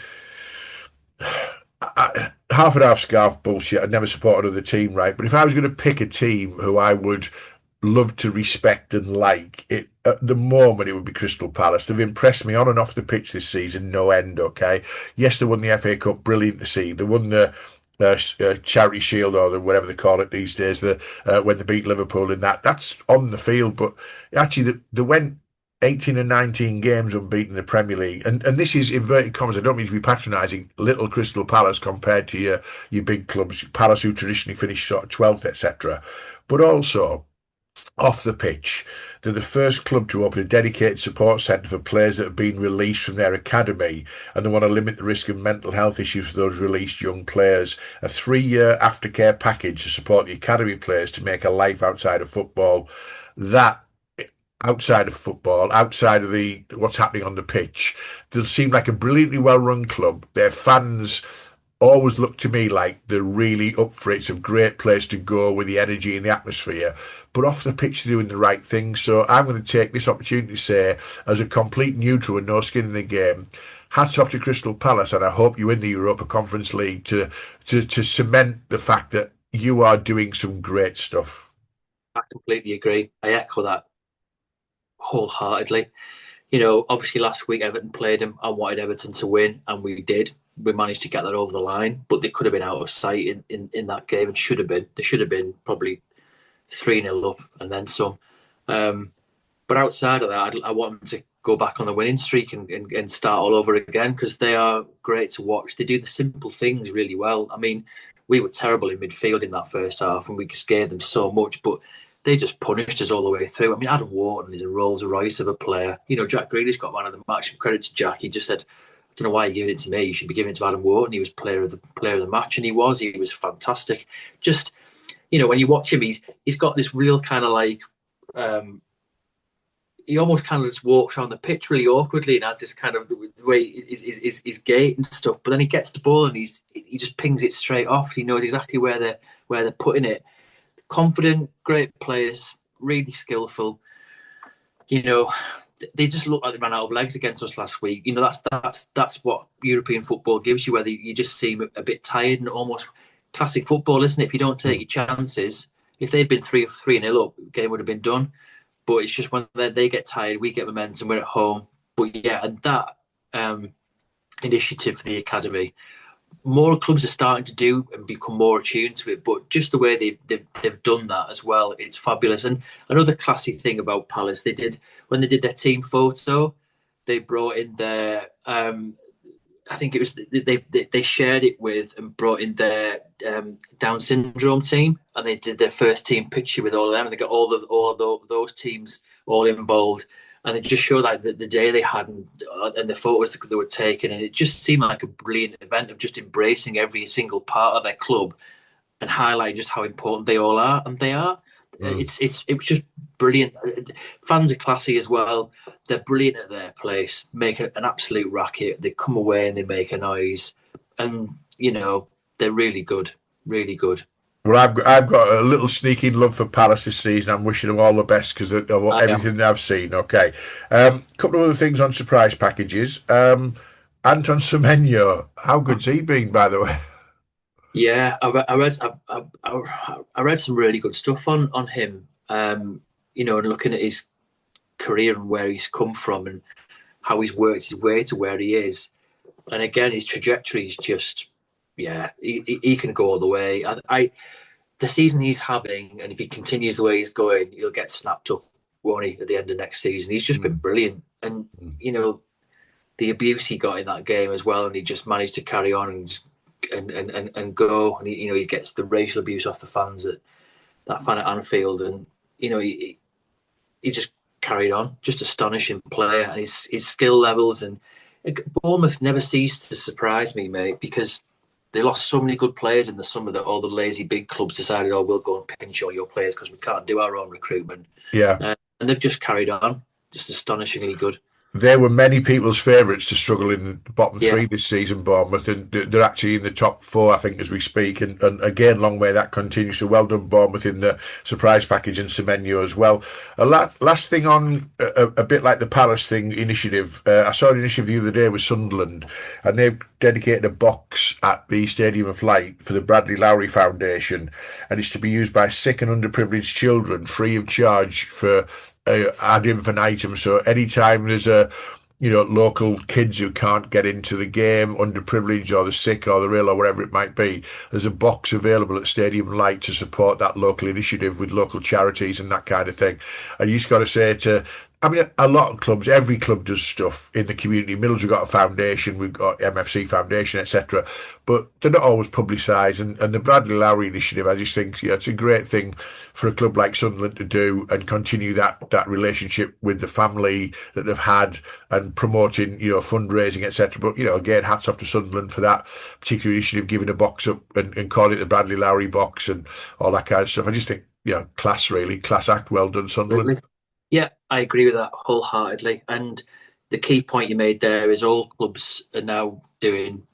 half and half scarf bullshit. I'd never support another team, right? But if I was going to pick a team who I would love to respect and like, it at the moment it would be Crystal Palace. They've impressed me on and off the pitch this season, no end. Okay, yes, they won the FA Cup, brilliant to see. They won the Charity Shield or whatever they call it these days. When they beat Liverpool in that's on the field, but actually they went 18 and 19 games unbeaten in the Premier League. And this is inverted commas. I don't mean to be patronising little Crystal Palace compared to your big clubs, Palace who traditionally finish sort of 12th, etc. But also, off the pitch, they're the first club to open a dedicated support centre for players that have been released from their academy, and they want to limit the risk of mental health issues for those released young players. A 3-year aftercare package to support the academy players to make a life outside of football. That outside of football, outside of the what's happening on the pitch, they seem like a brilliantly well-run club. Their fans always look to me like they're really up for it. It's a great place to go with the energy and the atmosphere. But off the pitch, they're doing the right thing. So I'm going to take this opportunity to say, as a complete neutral and no skin in the game, hats off to Crystal Palace, and I hope you win the Europa Conference League to cement the fact that you are doing some great stuff. I completely agree. I echo that wholeheartedly. Obviously last week Everton played him. I wanted Everton to win, and we did. We managed to get that over the line, but they could have been out of sight in that game, and should have been. They should have been probably 3-0 up and then some. But outside of that, I want them to go back on the winning streak and start all over again, because they are great to watch. They do the simple things really well. I mean, we were terrible in midfield in that first half, and we scared them so much, but they just punished us all the way through. I mean, Adam Wharton is a Rolls Royce of a player. Jack Grealish got man of the match. And credit to Jack. He just said, "I don't know why you're giving it to me. You should be giving it to Adam Wharton." He was player of the match, and he was fantastic. Just when you watch him, he's got this real kind of like. He almost kind of just walks around the pitch really awkwardly and has this kind of the way his gait and stuff. But then he gets the ball and he just pings it straight off. He knows exactly where they're putting it. Confident, great players, really skillful. They just look like they ran out of legs against us last week. That's what European football gives you, where you just seem a bit tired, and almost classic football, isn't it? If you don't take your chances, if they'd been 3-0 up, the game would have been done. But it's just when they get tired, we get momentum, we're at home. But yeah, and that initiative for the academy, more clubs are starting to do and become more attuned to it. But just the way they've done that as well, it's fabulous. And another classic thing about Palace, when they did their team photo, they brought in their I think it was they shared it with and brought in their Down syndrome team, and they did their first team picture with all of them, and they got all of those teams all involved, and it just showed like the day they had and the photos that they were taking, and it just seemed like a brilliant event of just embracing every single part of their club and highlight just how important they all are, and they are. It was just brilliant. Fans are classy as well. They're brilliant at their place, make an absolute racket. They come away and they make a noise, and they're really good, really good. Well, I've got a little sneaking love for Palace this season. I'm wishing them all the best because of everything that I've seen. Okay, couple of other things on surprise packages. Anton Semenyo, how good's he been, by the way? Yeah, I read some really good stuff on him. And looking at his career and where he's come from and how he's worked his way to where he is. And again, his trajectory is just, yeah, he can go all the way. The season he's having, and if he continues the way he's going, he'll get snapped up, won't he, at the end of next season? He's just been Mm. brilliant. And, Mm. the abuse he got in that game as well, and he just managed to carry on and go. And he gets the racial abuse off the fans at that fan at Anfield, and he just carried on. Just astonishing player, and his skill levels. And Bournemouth never ceased to surprise me, mate, because they lost so many good players in the summer that all the lazy big clubs decided, oh, we'll go and pinch all your players because we can't do our own recruitment. Yeah. And they've just carried on, just astonishingly good. They were many people's favourites to struggle in the bottom Yeah, three this season, Bournemouth, and they're actually in the top four, I think, as we speak. And again, long may that continue. So well done, Bournemouth, in the surprise package, and Semenyo as well. Last thing on a bit like the Palace thing initiative. I saw an initiative the other day with Sunderland, and they've dedicated a box at the Stadium of Light for the Bradley Lowry Foundation, and it's to be used by sick and underprivileged children free of charge for ad infinitum. So anytime there's local kids who can't get into the game, underprivileged or the sick or the ill or whatever it might be, there's a box available at Stadium Light to support that local initiative with local charities and that kind of thing. And you just got to say a lot of clubs, every club does stuff in the community. Middlesbrough got a foundation, we've got MFC Foundation, etc. But they're not always publicised. And the Bradley Lowry initiative, I just think, it's a great thing for a club like Sunderland to do and continue that relationship with the family that they've had and promoting, fundraising, etc. But, again, hats off to Sunderland for that particular initiative, giving a box up and calling it the Bradley Lowry box and all that kind of stuff. I just think, class act. Well done, Sunderland. absolutely. Yeah, I agree with that wholeheartedly. And the key point you made there is all clubs are now doing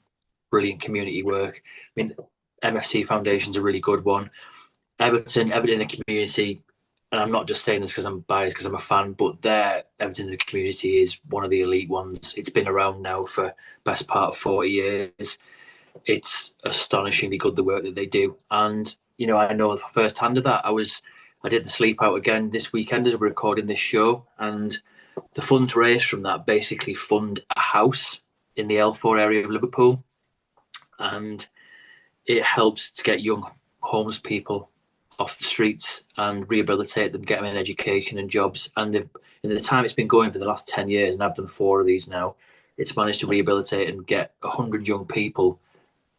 brilliant community work. I mean, MFC Foundation's a really good one. Everton in the community, and I'm not just saying this because I'm biased because I'm a fan, but their Everton in the community is one of the elite ones. It's been around now for best part of 40 years. It's astonishingly good, the work that they do. And, I know first hand of that. I did the sleep out again this weekend as we're recording this show, and the funds raised from that basically fund a house in the L4 area of Liverpool, and it helps to get young homeless people off the streets and rehabilitate them, get them in education and jobs. And in the time it's been going for the last 10 years, and I've done 4 of these now, it's managed to rehabilitate and get 100 young people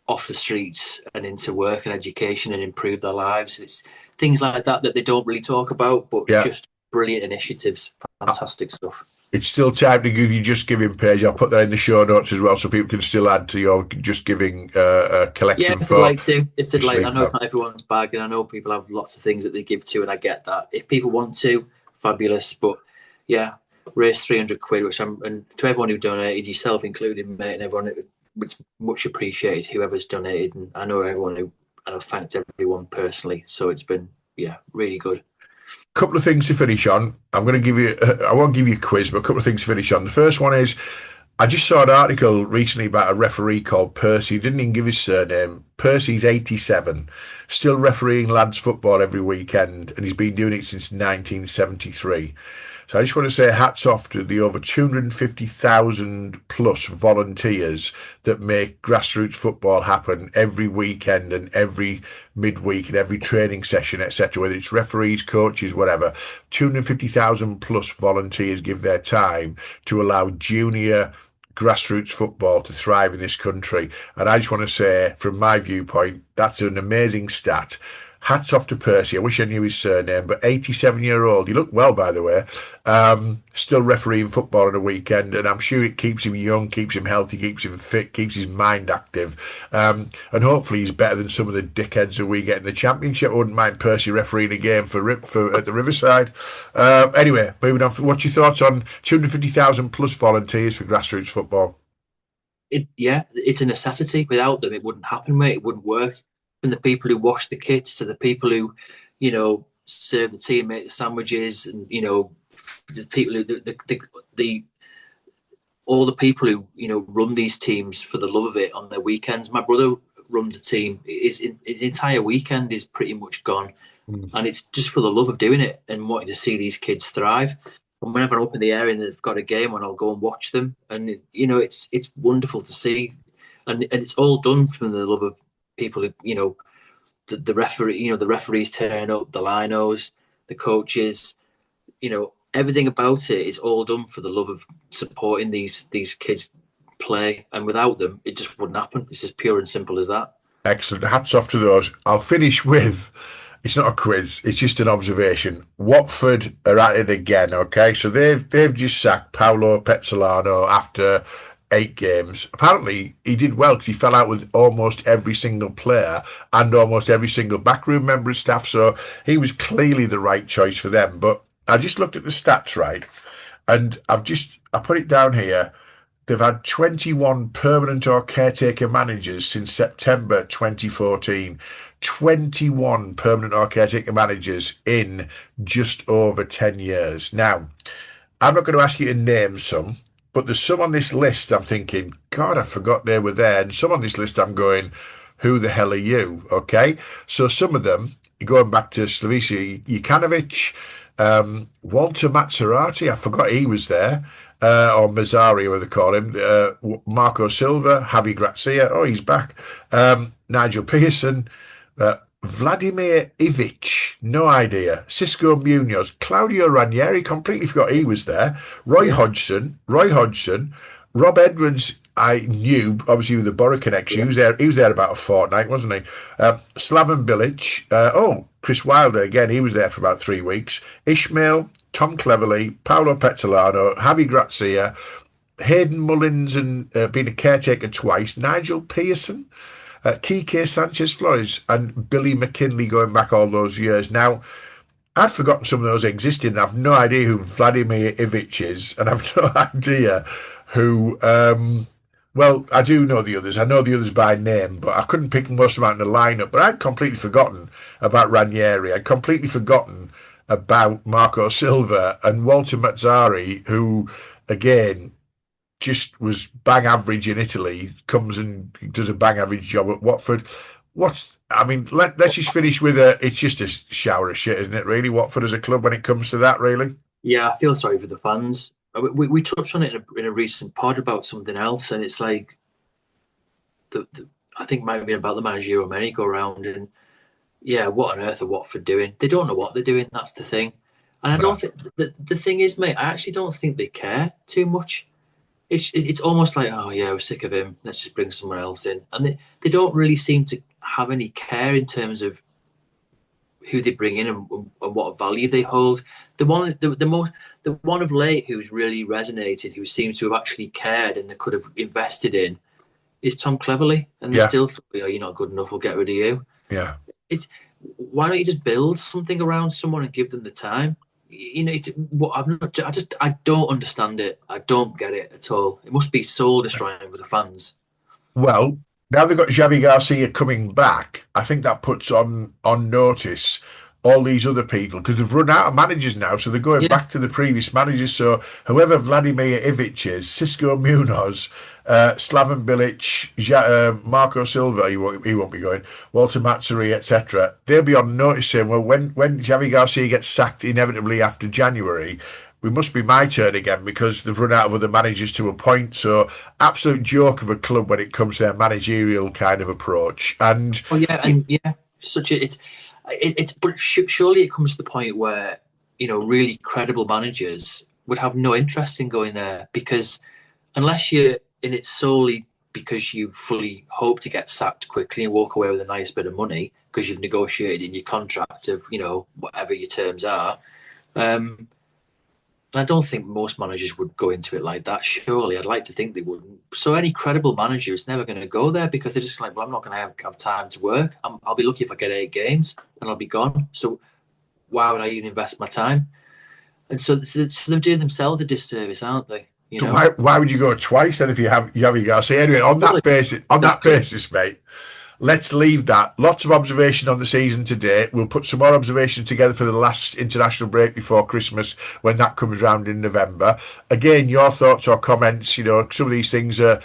off the streets and into work and education and improve their lives. It's things like that they don't really talk about, but Yeah. just brilliant initiatives, fantastic stuff. It's still time to give your Just Giving page. I'll put that in the show notes as well, so people can still add to your Just Giving Yeah, collection if they'd like to. If they'd like, I sleep know it's out. not everyone's bag, and I know people have lots of things that they give to, and I get that. If people want to, fabulous. But yeah, raise 300 quid, and to everyone who donated, yourself included, mate, and everyone, it's much appreciated. Whoever's donated, and I know and I've thanked everyone personally. So it's been really good. Couple of things to finish on. I'm going to give you, I won't give you a quiz, but a couple of things to finish on. The first one is, I just saw an article recently about a referee called Percy. He didn't even give his surname. Percy's 87, still refereeing lads football every weekend, and he's been doing it since 1973. So I just want to say hats off to the over 250,000 plus volunteers that make grassroots football happen every weekend and every midweek and every training session, etc. Whether it's referees, coaches, whatever. 250,000 plus volunteers give their time to allow junior grassroots football to thrive in this country. And I just want to say, from my viewpoint, that's an amazing stat. Hats off to Percy. I wish I knew his surname, but 87-year-old. He looked well, by the way. Still refereeing football on a weekend, and I'm sure it keeps him young, keeps him healthy, keeps him fit, keeps his mind active. And hopefully he's better than some of the dickheads that we get in the Championship. I wouldn't mind Percy refereeing a game for at the Riverside. Anyway, moving on. What's your thoughts on 250,000 plus volunteers for grassroots football? It's a necessity. Without them, it wouldn't happen, mate. It wouldn't work. From the people who wash the kits to the people who, serve the team, make the sandwiches, and the people who the all the people who run these teams for the love of it on their weekends. My brother runs a team, his entire weekend is pretty much gone, Mm. and it's just for the love of doing it and wanting to see these kids thrive. And whenever I'm up in the area and they've got a game, and I'll go and watch them, and it's wonderful to see, and it's all done from the love of people who, the referee, the referees turn up, the linos, the coaches, everything about it is all done for the love of supporting these kids play, and without them, it just wouldn't happen. It's as pure and simple as that. Excellent. Hats off to those. I'll finish with, it's not a quiz, it's just an observation. Watford are at it again, okay? So they've just sacked Paolo Pezzolano after 8 games. Apparently, he did well because he fell out with almost every single player and almost every single backroom member of staff. So he was clearly the right choice for them. But I just looked at the stats, right? And I put it down here. They've had 21 permanent or caretaker managers since September 2014. 21 permanent or caretaker managers in just over 10 years. Now, I'm not going to ask you to name some, but there's some on this list I'm thinking, God, I forgot they were there. And some on this list I'm going, who the hell are you? Okay. So some of them, going back to Slavica Jukanovic, Walter Mazzarati, I forgot he was there, or Mazzari, what they call him, Marco Silva, Javi Grazia, oh, he's back, Nigel Pearson, Vladimir Ivic, no idea, Cisco Munoz, Claudio Ranieri, completely forgot he was there, Roy Hodgson, Rob Edwards, I knew, obviously with the Boro connection, he was there about a fortnight, wasn't he? Slaven Bilic, Chris Wilder, again, he was there for about 3 weeks, Ishmael, Tom Cleverley, Paolo Pezzolano, Javi Grazia, Hayden Mullins, and being a caretaker twice, Nigel Pearson, Kike Sanchez Flores, and Billy McKinley going back all those years. Now, I'd forgotten some of those existed, and I've no idea who Vladimir Ivic is, and I've no idea who, well, I do know the others. I know the others by name, but I couldn't pick most of them out in the lineup. But I'd completely forgotten about Ranieri. I'd completely forgotten about Marco Silva and Walter Mazzari, who, again, just was bang average in Italy, comes and does a bang average job at Watford. Let's just finish with it's just a shower of shit, isn't it, really, Watford as a club when it comes to that, really? Yeah, I feel sorry for the fans. We touched on it in a recent pod about something else, and it's like, I think it might have been about the managerial merry-go-round, and yeah, what on earth are Watford doing? They don't know what they're doing, that's the thing. And I don't think, the thing is, mate, I actually don't think they care too much. It's almost like, oh yeah, we're sick of him, let's just bring someone else in. And they don't really seem to have any care in terms of who they bring in and what value they hold. The one of late who's really resonated, who seems to have actually cared and they could have invested in, is Tom Cleverley. And they still think, oh, you're not good enough, we'll get rid of you. Yeah. Why don't you just build something around someone and give them the time? I don't understand it. I don't get it at all. It must be soul destroying for the fans. Well, now they've got Xavi Garcia coming back, I think that puts on notice all these other people, because they've run out of managers now, so they're going back to the previous managers. So whoever Vladimir Ivic is, Cisco Munoz, Slaven Bilic, Marco Silva, he won't be going, Walter Mazzari, etc. They'll be on notice saying, well, when Xavi Garcia gets sacked inevitably after January, it must be my turn again, because they've run out of other managers to appoint. So absolute joke of a club when it comes to their managerial kind of approach. And but surely it comes to the point where, really credible managers would have no interest in going there, because unless you're in it solely because you fully hope to get sacked quickly and walk away with a nice bit of money because you've negotiated in your contract of, whatever your terms are. And I don't think most managers would go into it like that. Surely, I'd like to think they wouldn't. So any credible manager is never going to go there, because they're just like, well, I'm not going to have time to work. I'll be lucky if I get 8 games and I'll be gone. So why would I even invest my time? And so they're doing themselves a disservice, aren't they? So why would you go twice then if you have Garcia? Anyway, on that basis, mate, let's leave that. Lots of observation on the season today. We'll put some more observations together for the last international break before Christmas when that comes round in November. Again, your thoughts or comments. You know, some of these things are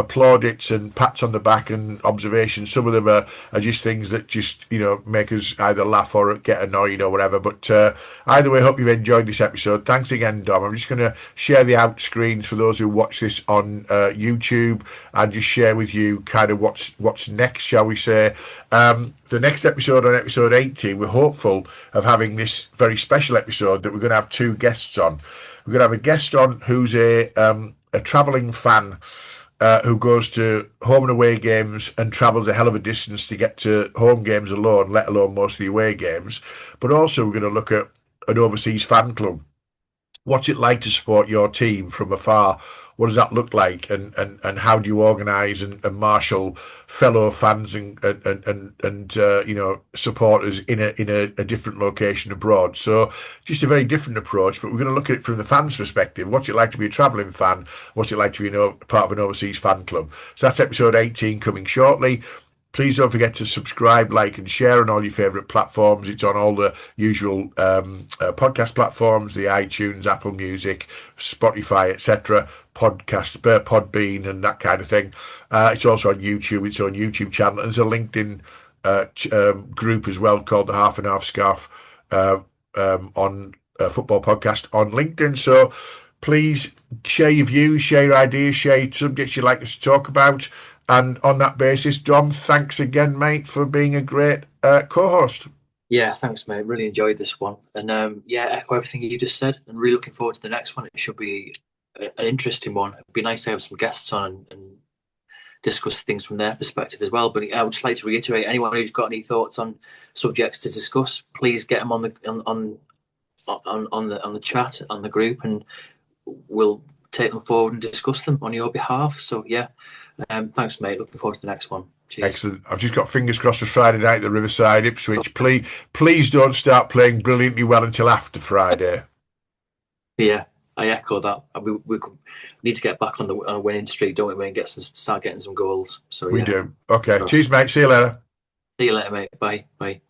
plaudits and pats on the back and observations. Some of them are just things that just, you know, make us either laugh or get annoyed or whatever. But either way, I hope you've enjoyed this episode. Thanks again, Dom. I'm just going to share the out screens for those who watch this on YouTube and just share with you kind of what's next, shall we say. The next episode, on episode 18, we're hopeful of having this very special episode that we're going to have two guests on. We're going to have a guest on who's a travelling fan who goes to home and away games and travels a hell of a distance to get to home games alone, let alone most of the away games. But also we're going to look at an overseas fan club. What's it like to support your team from afar? What does that look like, and how do you organise and marshal fellow fans and you know, supporters in a different location abroad? So just a very different approach, but we're going to look at it from the fans' perspective. What's it like to be a travelling fan? What's it like to be part of an overseas fan club? So that's episode 18 coming shortly. Please don't forget to subscribe, like, and share on all your favourite platforms. It's on all the usual podcast platforms, the iTunes, Apple Music, Spotify, etc., podcast, Podbean, and that kind of thing. It's also on YouTube. It's on YouTube channel. There's a LinkedIn group as well called the Half and Half Scarf on Football Podcast on LinkedIn. So please share your views, share your ideas, share subjects you'd like us to talk about. And on that basis, Dom, thanks again, mate, for being a great co-host. Yeah, thanks, mate. Really enjoyed this one. And yeah, echo everything you just said. And really looking forward to the next one. It should be an interesting one. It'd be nice to have some guests on and discuss things from their perspective as well. But I would just like to reiterate, anyone who's got any thoughts on subjects to discuss, please get them on the chat, on the group, and we'll take them forward and discuss them on your behalf. So yeah, thanks, mate. Looking forward to the next one. Cheers. Excellent. I've just got fingers crossed for Friday night at the Riverside, Ipswich. Please don't start playing brilliantly well until after Friday. Yeah, I echo that. We need to get back on a winning streak, don't we, and start getting some goals. So we do. Okay. Cheers, mate. See you later. See you later, mate. Bye.